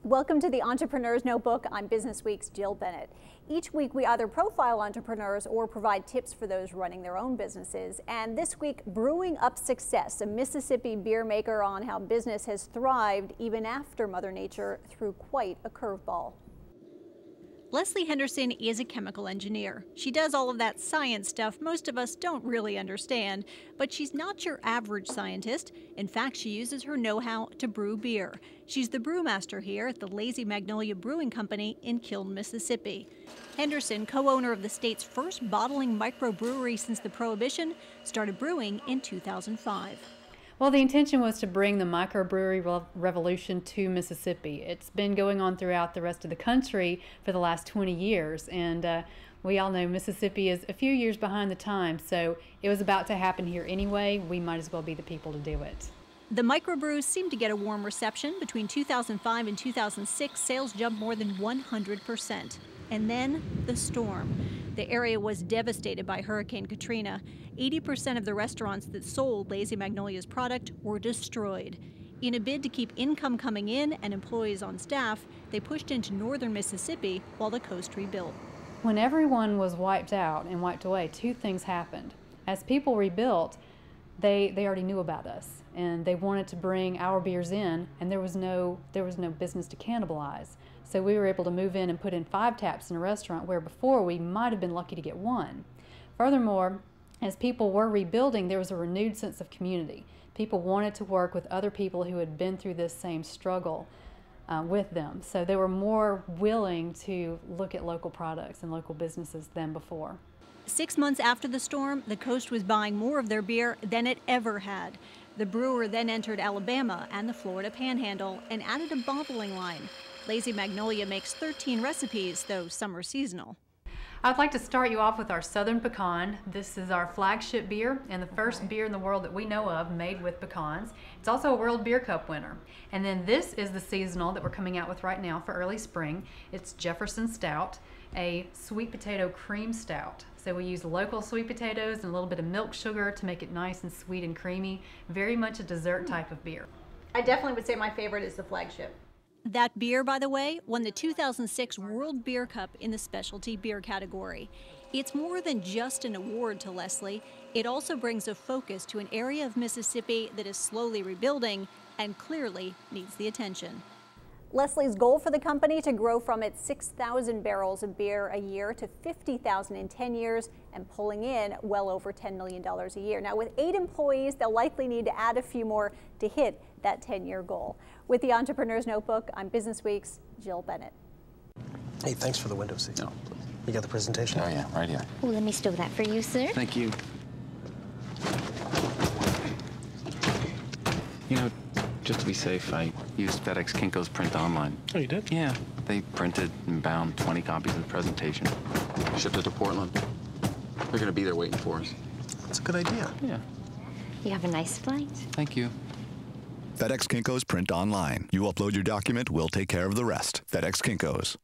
Welcome to the Entrepreneur's Notebook. I'm Business Week's Jill Bennett. Each week we either profile entrepreneurs or provide tips for those running their own businesses. And this week, Brewing Up Success, a Mississippi beer maker, on how business has thrived even after Mother Nature threw quite a curveball. Leslie Henderson is a chemical engineer. She does all of that science stuff most of us don't really understand, but she's not your average scientist. In fact, she uses her know-how to brew beer. She's the brewmaster here at the Lazy Magnolia Brewing Company in Kiln, Mississippi. Henderson, co-owner of the state's first bottling microbrewery since the Prohibition, started brewing in 2005. Well, the intention was to bring the microbrewery revolution to Mississippi. It's been going on throughout the rest of the country for the last 20 years, and we all know Mississippi is a few years behind the times, so it was about to happen here anyway. We might as well be the people to do it. The microbrews seemed to get a warm reception. Between 2005 and 2006, sales jumped more than 100%. And then the storm. The area was devastated by Hurricane Katrina. 80% of the restaurants that sold Lazy Magnolia's product were destroyed. In a bid to keep income coming in and employees on staff, they pushed into northern Mississippi while the coast rebuilt. When everyone was wiped out and wiped away, two things happened. As people rebuilt, they already knew about us, and they wanted to bring our beers in, and there was no business to cannibalize. So we were able to move in and put in 5 taps in a restaurant where before we might have been lucky to get 1. Furthermore, as people were rebuilding, there was a renewed sense of community. People wanted to work with other people who had been through this same struggle with them. So they were more willing to look at local products and local businesses than before. 6 months after the storm, the coast was buying more of their beer than it ever had. The brewer then entered Alabama and the Florida Panhandle and added a bottling line. Lazy Magnolia makes 13 recipes, though some are seasonal. I'd like to start you off with our Southern Pecan. This is our flagship beer and the first beer in the world that we know of made with pecans. It's also a World Beer Cup winner. And then this is the seasonal that we're coming out with right now for early spring. It's Jefferson Stout, a sweet potato cream stout. So we use local sweet potatoes and a little bit of milk sugar to make it nice and sweet and creamy. Very much a dessert type of beer. I definitely would say my favorite is the flagship. That beer, by the way, won the 2006 World Beer Cup in the specialty beer category. It's more than just an award to Leslie. It also brings a focus to an area of Mississippi that is slowly rebuilding and clearly needs the attention. Leslie's goal for the company to grow from its 6,000 barrels of beer a year to 50,000 in 10 years and pulling in well over $10 million a year. Now, with 8 employees, they'll likely need to add a few more to hit that 10-year goal. With the Entrepreneur's Notebook, I'm Business Week's Jill Bennett. Hey, thanks for the window seat. No. You got the presentation? Oh, yeah, right here. Oh, let me stow that for you, sir. Thank you. You know, just to be safe, I used FedEx Kinko's print online. Oh, you did? Yeah. They printed and bound 20 copies of the presentation. Shipped it to Portland. They're going to be there waiting for us. That's a good idea. Yeah. You have a nice flight. Thank you. FedEx Kinko's print online. You upload your document, we'll take care of the rest. FedEx Kinko's.